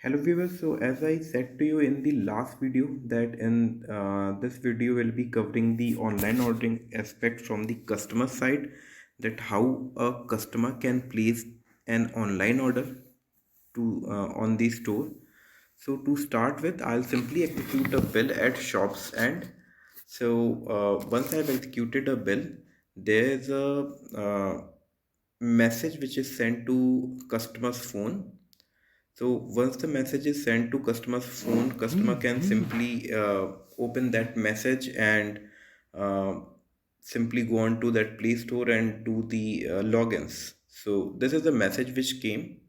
Hello viewers, so as I said to you in the last video that in this video will be covering the online ordering aspect from the customer side, that how a customer can place an online order to on the store. So to start with, I'll simply execute a bill at shops end. So once I've executed a bill, there's a message which is sent to customer's phone. So once the message is sent to customer's phone, customer can simply open that message and uh, simply go on to that Play Store and do the logins. So this is the message which came.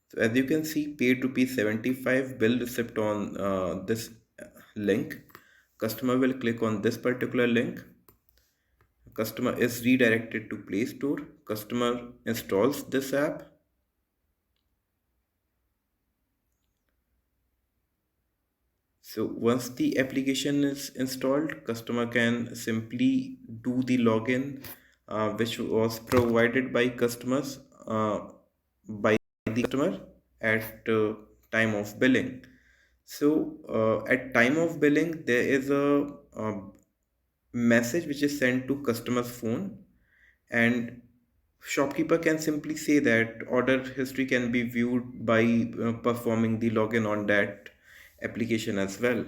So as you can see, paid rupees 75, bill receipt on this link. Customer will click on this particular link. Customer is redirected to Play Store. Customer installs this app. So once the application is installed, customer can simply do the login which was provided by customers by the customer at time of billing. So at time of billing, there is a message which is sent to customer's phone, and shopkeeper can simply say that order history can be viewed by performing the login on that application as well.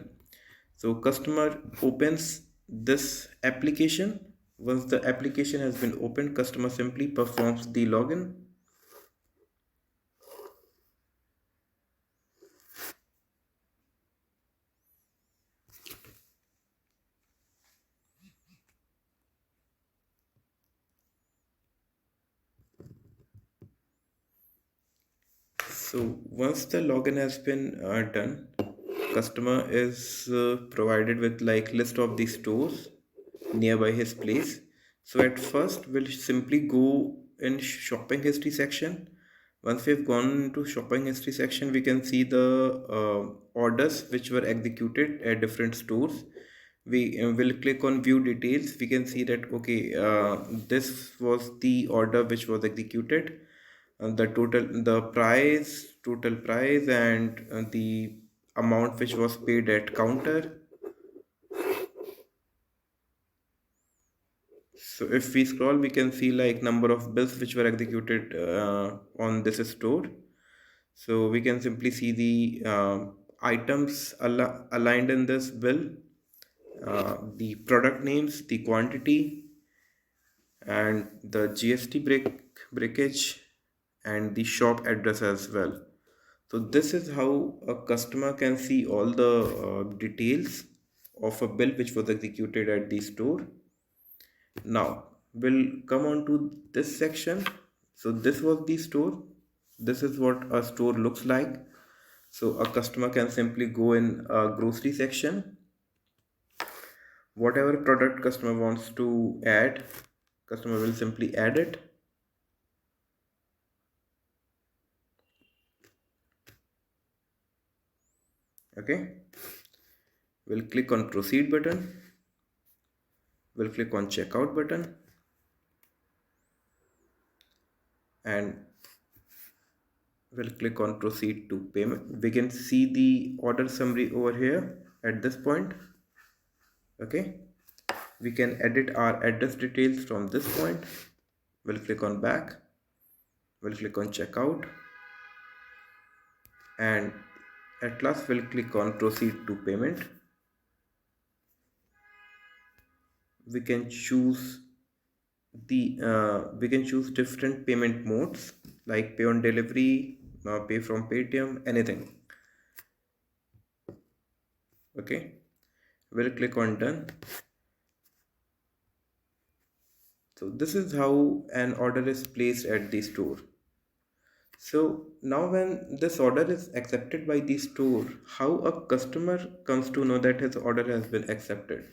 So customer opens this application. Once the application has been opened, customer simply performs the login. So once the login has been done, customer is provided with like list of the stores nearby his place. So at first we'll simply go in shopping history section. Once we've gone into shopping history section, we can see the orders which were executed at different stores. We will click on view details. We can see that okay, this was the order which was executed, the total price, and the amount which was paid at counter. So if we scroll, we can see like number of bills which were executed on this store. So we can simply see the items aligned in this bill, the product names, the quantity, and the GST breakage, and the shop address as well. So this is how a customer can see all the details of a bill which was executed at the store. Now we'll come on to this section. So this was the store. This is what a store looks like. So a customer can simply go in a grocery section. Whatever product customer wants to add, customer will simply add it. Okay. We'll click on proceed button. We'll click on checkout button, and we'll click on proceed to payment. We can see the order summary over here at this point. Okay, we can edit our address details from this point. We'll click on back. We'll click on checkout, and at last we'll click on proceed to payment. We can choose we can choose different payment modes like pay on delivery, pay from Paytm, anything. Okay, we'll click on done. So this is how an order is placed at the store. So now when this order is accepted by the store, how a customer comes to know that his order has been accepted?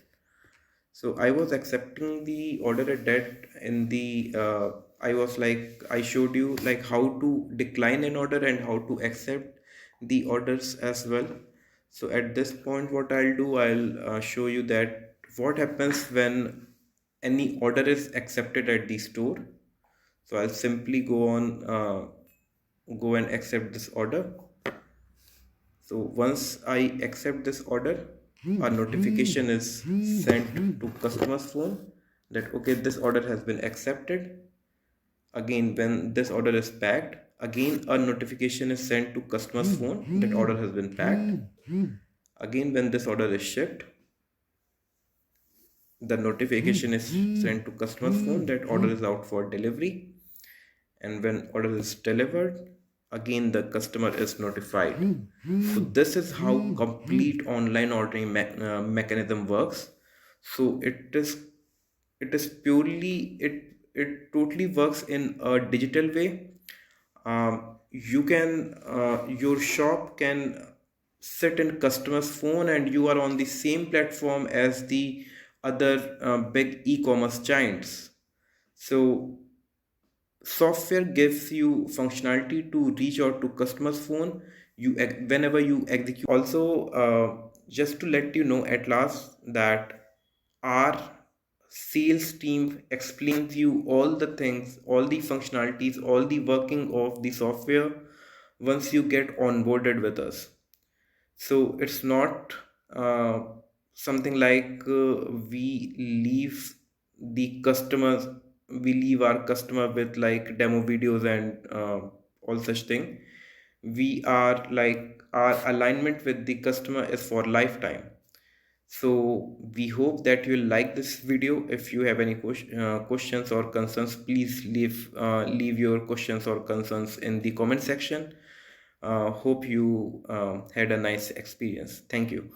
So I was accepting the order at that in the I was like I showed you like how to decline an order and how to accept the orders as well. So at this point, what I'll do, I'll show you that what happens when any order is accepted at the store. So I'll simply go on go and accept this order. So once I accept this order, a notification is sent to customer's phone that okay, this order has been accepted. Again, when this order is packed, again a notification is sent to customer's phone that order has been packed. Again, when this order is shipped, the notification is sent to customer's phone that order is out for delivery. And when order is delivered, again the customer is notified. So this is how complete online ordering mechanism works. So it is purely it totally works in a digital way. You can your shop can sit in customer's phone and you are on the same platform as the other big e-commerce giants. So software gives you functionality to reach out to customer's phone whenever you execute. Also, just to let you know at last that our sales team explains you all the things, all the functionalities, all the working of the software once you get onboarded with us. So it's not something like we leave the customers, we leave our customer with like demo videos and all such thing. We are like our alignment with the customer is for lifetime. So we hope that you'll like this video. If you have any questions or concerns, please leave your questions or concerns in the comment section. Hope you had a nice experience. Thank you.